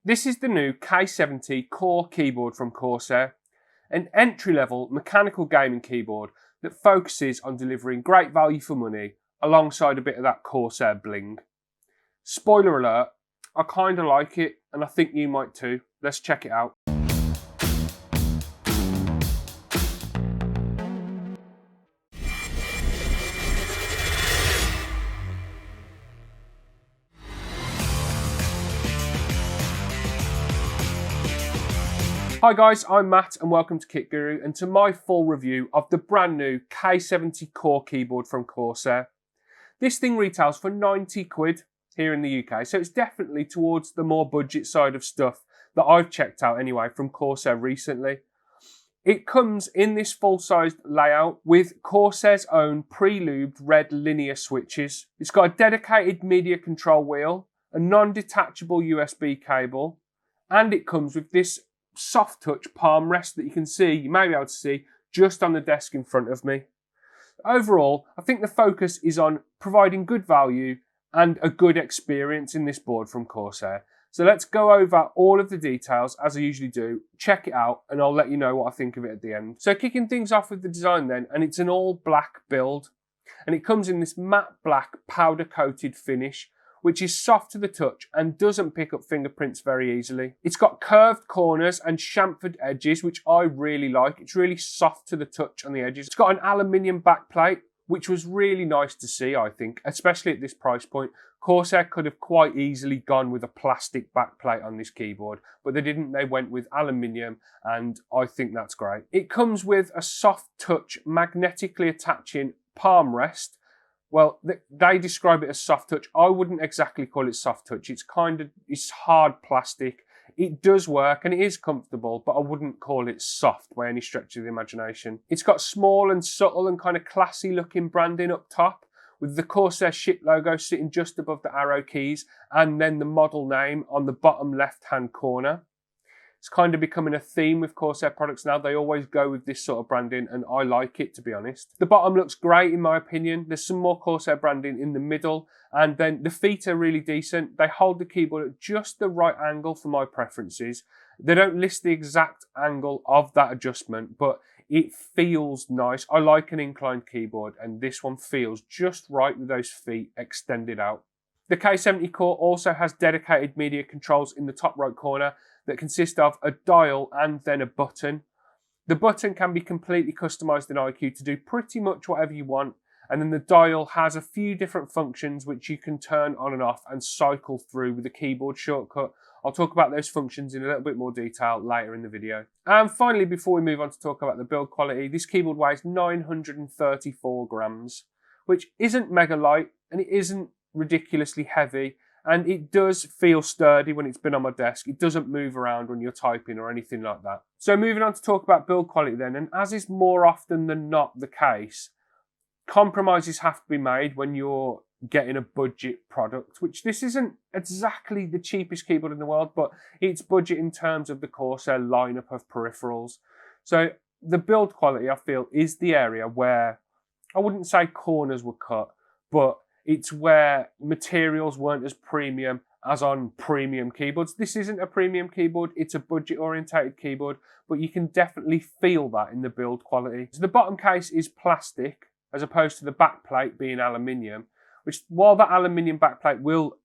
This is the new K70 CORE keyboard from Corsair, an entry-level mechanical gaming keyboard that focuses on delivering great value for money alongside a bit of that Corsair bling. Spoiler alert, I kind of like it and I think you might too. Let's check it out. Hi guys, I'm Matt and welcome to Kit Guru and to my full review of the brand new K70 CORE keyboard from Corsair. This thing retails for 90 quid here in the UK, so it's definitely towards the more budget side of stuff that I've checked out anyway from Corsair recently. It comes in this full-sized layout with Corsair's own pre-lubed red linear switches. It's got a dedicated media control wheel, a non-detachable USB cable, and it comes with this soft touch palm rest that you may be able to see just on the desk in front of me. Overall, I think the focus is on providing good value and a good experience in this board from Corsair. So let's go over all of the details as I usually do, check it out, and I'll let you know what I think of it at the end. So kicking things off with the design then, and it's an all black build, and it comes in this matte black powder coated finish, which is soft to the touch and doesn't pick up fingerprints very easily. It's got curved corners and chamfered edges, which I really like. It's really soft to the touch on the edges. It's got an aluminium backplate, which was really nice to see, I think, especially at this price point. Corsair could have quite easily gone with a plastic backplate on this keyboard, but they didn't. They went with aluminium, and I think that's great. It comes with a soft touch, magnetically attaching palm rest. Well, they describe it as soft touch. I wouldn't exactly call it soft touch. It's hard plastic. It does work and it is comfortable, but I wouldn't call it soft by any stretch of the imagination. It's got small and subtle and kind of classy looking branding up top, with the Corsair ship logo sitting just above the arrow keys and then the model name on the bottom left-hand corner. It's kind of becoming a theme with Corsair products now. They always go with this sort of branding and I like it, to be honest. The bottom looks great in my opinion. There's some more Corsair branding in the middle, and then the feet are really decent. They hold the keyboard at just the right angle for my preferences. They don't list the exact angle of that adjustment, but it feels nice. I like an inclined keyboard and this one feels just right with those feet extended out. The K70 CORE also has dedicated media controls in the top right corner that consist of a dial and then a button. The button can be completely customized in iCUE to do pretty much whatever you want, and then the dial has a few different functions which you can turn on and off and cycle through with a keyboard shortcut. I'll talk about those functions in a little bit more detail later in the video. And finally, before we move on to talk about the build quality, this keyboard weighs 934 grams, which isn't mega light and it isn't ridiculously heavy, and it does feel sturdy when it's been on my desk. It doesn't move around when you're typing or anything like that. So moving on to talk about build quality then, and as is more often than not the case, compromises have to be made when you're getting a budget product, which this isn't exactly the cheapest keyboard in the world, but it's budget in terms of the Corsair lineup of peripherals. So the build quality, I feel, is the area where I wouldn't say corners were cut, but it's where materials weren't as premium as on premium keyboards. This isn't a premium keyboard, it's a budget orientated keyboard, but you can definitely feel that in the build quality. So the bottom case is plastic as opposed to the back plate being aluminium, which while that aluminium backplate will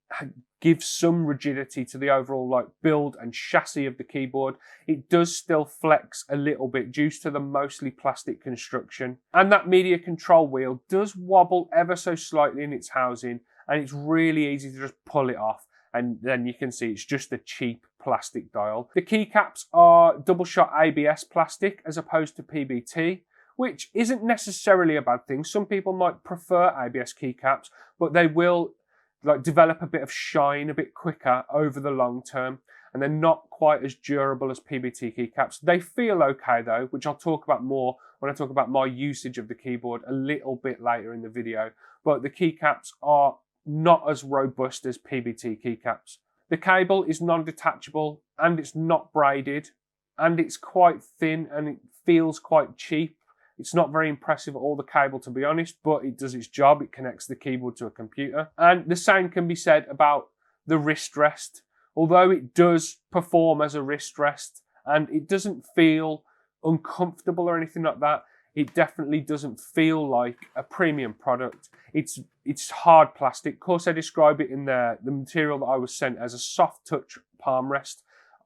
give some rigidity to the overall build and chassis of the keyboard, it does still flex a little bit due to the mostly plastic construction. And that media control wheel does wobble ever so slightly in its housing, and it's really easy to just pull it off, and then you can see it's just a cheap plastic dial. The keycaps are double shot ABS plastic as opposed to PBT, which isn't necessarily a bad thing. Some people might prefer ABS keycaps, but they will develop a bit of shine a bit quicker over the long term, and they're not quite as durable as PBT keycaps. They feel okay though, which I'll talk about more when I talk about my usage of the keyboard a little bit later in the video, but the keycaps are not as robust as PBT keycaps. The cable is non-detachable and it's not braided, and it's quite thin and it feels quite cheap. It's not very impressive at all, the cable, to be honest, but it does its job. It connects the keyboard to a computer. And the same can be said about the wrist rest, although it does perform as a wrist rest and it doesn't feel uncomfortable or anything like that, it definitely doesn't feel like a premium product. It's hard plastic. Corsair describe it in the material that I was sent as a soft touch palm rest.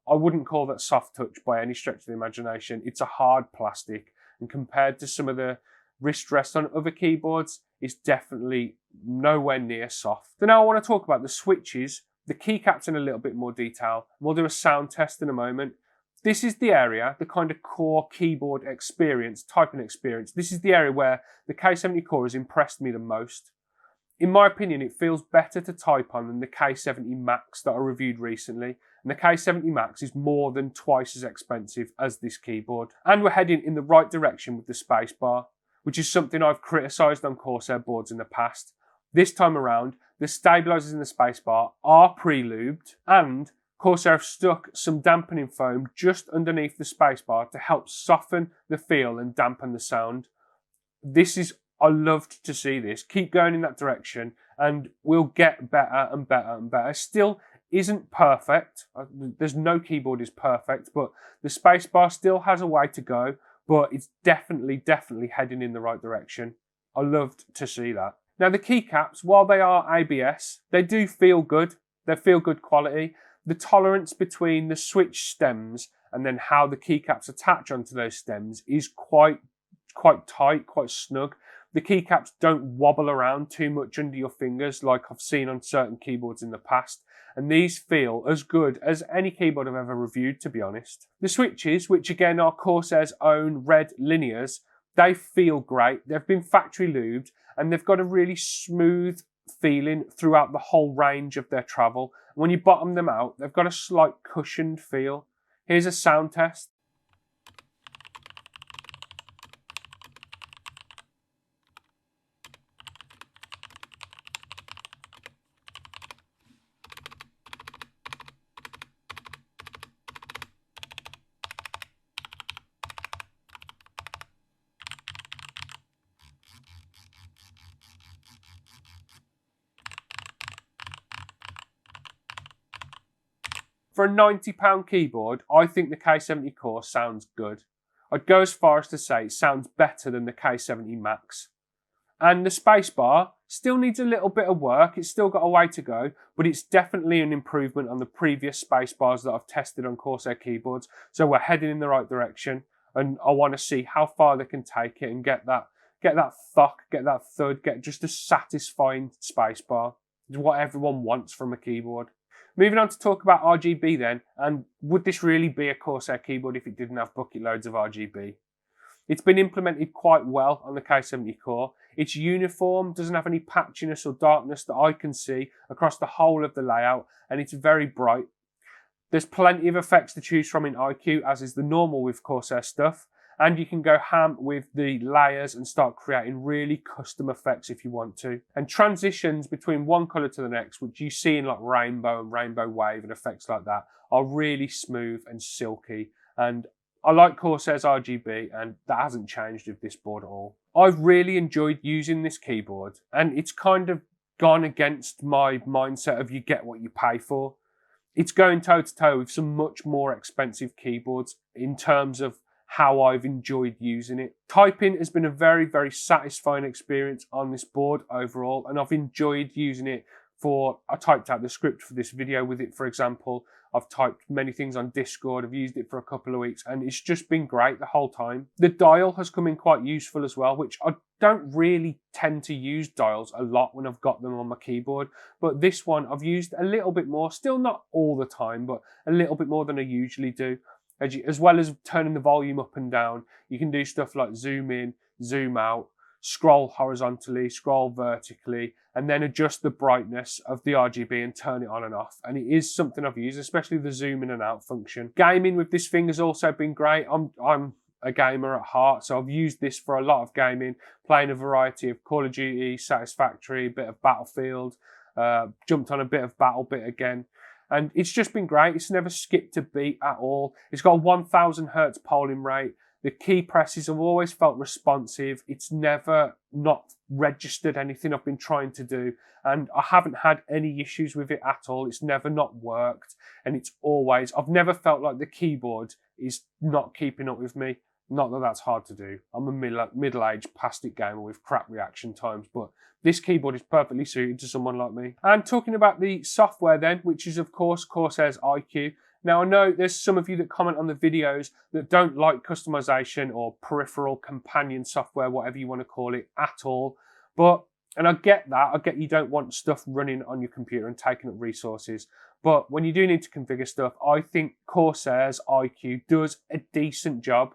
I wouldn't call that soft touch by any stretch of the imagination. It's a hard plastic, and compared to some of the wrist rests on other keyboards, it's definitely nowhere near soft. So now I want to talk about the switches, the keycaps in a little bit more detail. We'll do a sound test in a moment. This is the area, the kind of core keyboard experience, typing experience. This is the area where the K70 Core has impressed me the most. In my opinion, it feels better to type on than the K70 Max that I reviewed recently. And the K70 Max is more than twice as expensive as this keyboard. And we're heading in the right direction with the spacebar, which is something I've criticised on Corsair boards in the past. This time around, the stabilisers in the spacebar are pre-lubed, and Corsair have stuck some dampening foam just underneath the spacebar to help soften the feel and dampen the sound. I loved to see this. Keep going in that direction and we'll get better and better and better. Still isn't perfect. There's no keyboard is perfect, but the spacebar still has a way to go, but it's definitely heading in the right direction. I loved to see that. Now the keycaps, while they are ABS, they do feel good. They feel good quality. The tolerance between the switch stems and then how the keycaps attach onto those stems is quite tight, quite snug. The keycaps don't wobble around too much under your fingers like I've seen on certain keyboards in the past, and these feel as good as any keyboard I've ever reviewed, to be honest. The switches, which again are Corsair's own red linears, they feel great. They've been factory lubed and they've got a really smooth feeling throughout the whole range of their travel. When you bottom them out, they've got a slight cushioned feel. Here's a sound test. For a £90 keyboard, I think the K70 Core sounds good. I'd go as far as to say it sounds better than the K70 Max. And the spacebar still needs a little bit of work. It's still got a way to go, but it's definitely an improvement on the previous spaceBars that I've tested on Corsair keyboards. So we're heading in the right direction, and I want to see how far they can take it and get that thuck, get that thud, get just a satisfying spacebar. It's what everyone wants from a keyboard. Moving on to talk about RGB then, and would this really be a Corsair keyboard if it didn't have bucket loads of RGB? It's been implemented quite well on the K70 Core. It's uniform, doesn't have any patchiness or darkness that I can see across the whole of the layout, and it's very bright. There's plenty of effects to choose from in iCUE, as is the normal with Corsair stuff, and you can go ham with the layers and start creating really custom effects if you want to. And transitions between one colour to the next, which you see in like rainbow and rainbow wave and effects like that, are really smooth and silky. And I like Corsair's RGB, and that hasn't changed with this board at all. I've really enjoyed using this keyboard, and it's kind of gone against my mindset of you get what you pay for. It's going toe to toe with some much more expensive keyboards in terms of how I've enjoyed using it. Typing has been a very, very satisfying experience on this board overall, and I've enjoyed using it I typed out the script for this video with it, for example. I've typed many things on Discord, I've used it for a couple of weeks, and it's just been great the whole time. The dial has come in quite useful as well, which I don't really tend to use dials a lot when I've got them on my keyboard, but this one I've used a little bit more, still not all the time, but a little bit more than I usually do. As well as turning the volume up and down, you can do stuff like zoom in, zoom out, scroll horizontally, scroll vertically, and then adjust the brightness of the RGB and turn it on and off. And it is something I've used, especially the zoom in and out function. Gaming with this thing has also been great. I'm a gamer at heart, so I've used this for a lot of gaming, playing a variety of Call of Duty, Satisfactory, a bit of Battlefield, jumped on a bit of BattleBit again. And it's just been great. It's never skipped a beat at all. It's got a 1000 Hertz polling rate. The key presses have always felt responsive. It's never not registered anything I've been trying to do, and I haven't had any issues with it at all. It's never not worked, and I've never felt like the keyboard is not keeping up with me. Not that that's hard to do. I'm a middle-aged past it gamer with crap reaction times, but this keyboard is perfectly suited to someone like me. And talking about the software then, which is of course Corsair's iCUE. Now I know there's some of you that comment on the videos that don't like customization or peripheral companion software, whatever you want to call it, at all. And I get that, I get you don't want stuff running on your computer and taking up resources. But when you do need to configure stuff, I think Corsair's iCUE does a decent job.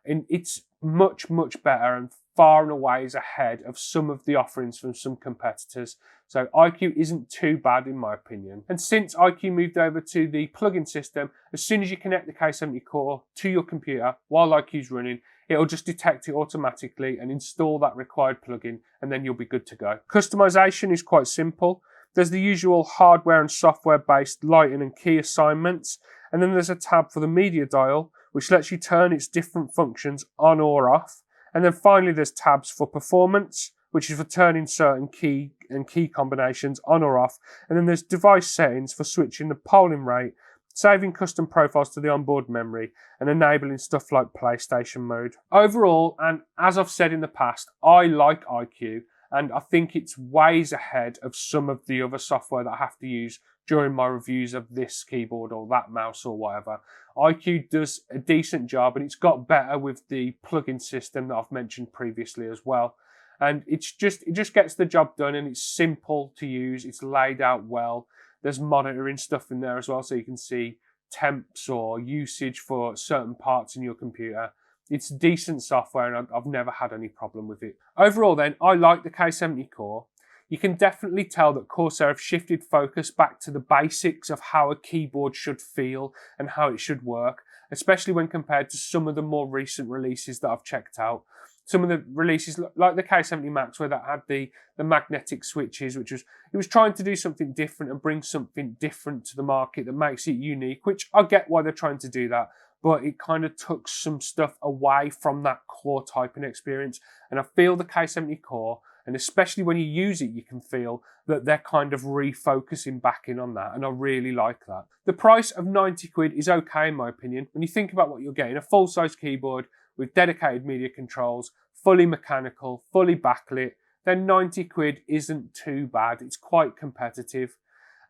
And it's much, much better and far and away is ahead of some of the offerings from some competitors. So iCUE isn't too bad in my opinion. And since iCUE moved over to the plugin system, as soon as you connect the K70 Core to your computer while iCUE's running, it'll just detect it automatically and install that required plugin, and then you'll be good to go. Customization is quite simple. There's the usual hardware and software based lighting and key assignments, and then there's a tab for the media dial, which lets you turn its different functions on or off. And then finally there's tabs for performance, which is for turning certain key combinations on or off. And then there's device settings for switching the polling rate, saving custom profiles to the onboard memory, and enabling stuff like PlayStation mode. Overall, and as I've said in the past, I like iCUE, and I think it's ways ahead of some of the other software that I have to use during my reviews of this keyboard or that mouse or whatever. iCUE does a decent job, and it's got better with the plugin system that I've mentioned previously as well. And it just gets the job done, and it's simple to use. It's laid out well. There's monitoring stuff in there as well, so you can see temps or usage for certain parts in your computer. It's decent software, and I've never had any problem with it. Overall then, I like the K70 Core. You can definitely tell that Corsair have shifted focus back to the basics of how a keyboard should feel and how it should work, especially when compared to some of the more recent releases that I've checked out. Some of the releases like the K70 Max, where that had the magnetic switches, it was trying to do something different and bring something different to the market that makes it unique, which I get why they're trying to do that, but it kind of took some stuff away from that core typing experience. And I feel the K70 Core, and especially when you use it, you can feel that they're kind of refocusing back in on that, and I really like that. The price of 90 quid is okay in my opinion. When you think about what you're getting, a full-size keyboard with dedicated media controls, fully mechanical, fully backlit, then 90 quid isn't too bad. It's quite competitive,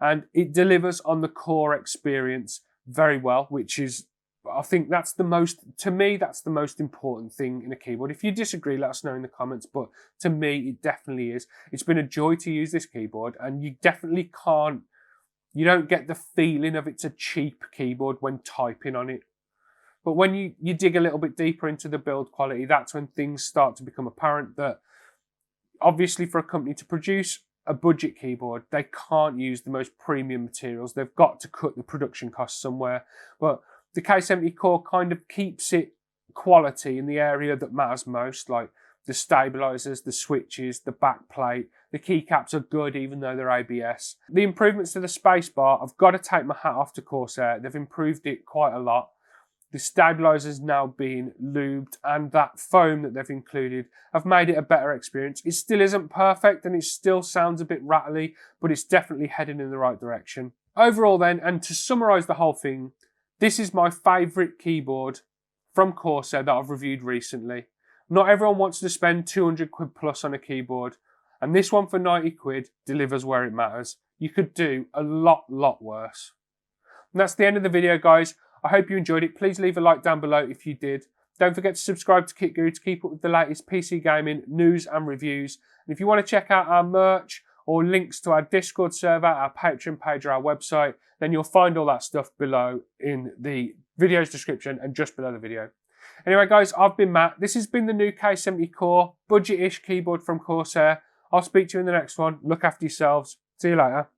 and it delivers on the core experience very well, which is, I think that's the most important thing in a keyboard. If you disagree, let us know in the comments, but to me, it definitely is. It's been a joy to use this keyboard, and you don't get the feeling of it's a cheap keyboard when typing on it. But when you dig a little bit deeper into the build quality, that's when things start to become apparent that obviously for a company to produce a budget keyboard, they can't use the most premium materials. They've got to cut the production costs somewhere. But the K70 Core kind of keeps it quality in the area that matters most, like the stabilizers, the switches, the backplate. The keycaps are good even though they're ABS. The improvements to the spacebar, I've got to take my hat off to Corsair. They've improved it quite a lot. The stabilizers now being lubed, and that foam that they've included have made it a better experience. It still isn't perfect and it still sounds a bit rattly, but it's definitely heading in the right direction. Overall then, and to summarize the whole thing, this is my favourite keyboard from Corsair that I've reviewed recently. Not everyone wants to spend 200 quid plus on a keyboard, and this one for 90 quid delivers where it matters. You could do a lot worse. And that's the end of the video, guys. I hope you enjoyed it. Please leave a like down below if you did. Don't forget to subscribe to KitGuru to keep up with the latest PC gaming news and reviews. And if you want to check out our merch or links to our Discord server, our Patreon page or our website, then you'll find all that stuff below in the video's description and just below the video. Anyway, guys, I've been Matt. This has been the new K70 Core budget-ish keyboard from Corsair. I'll speak to you in the next one. Look after yourselves. See you later.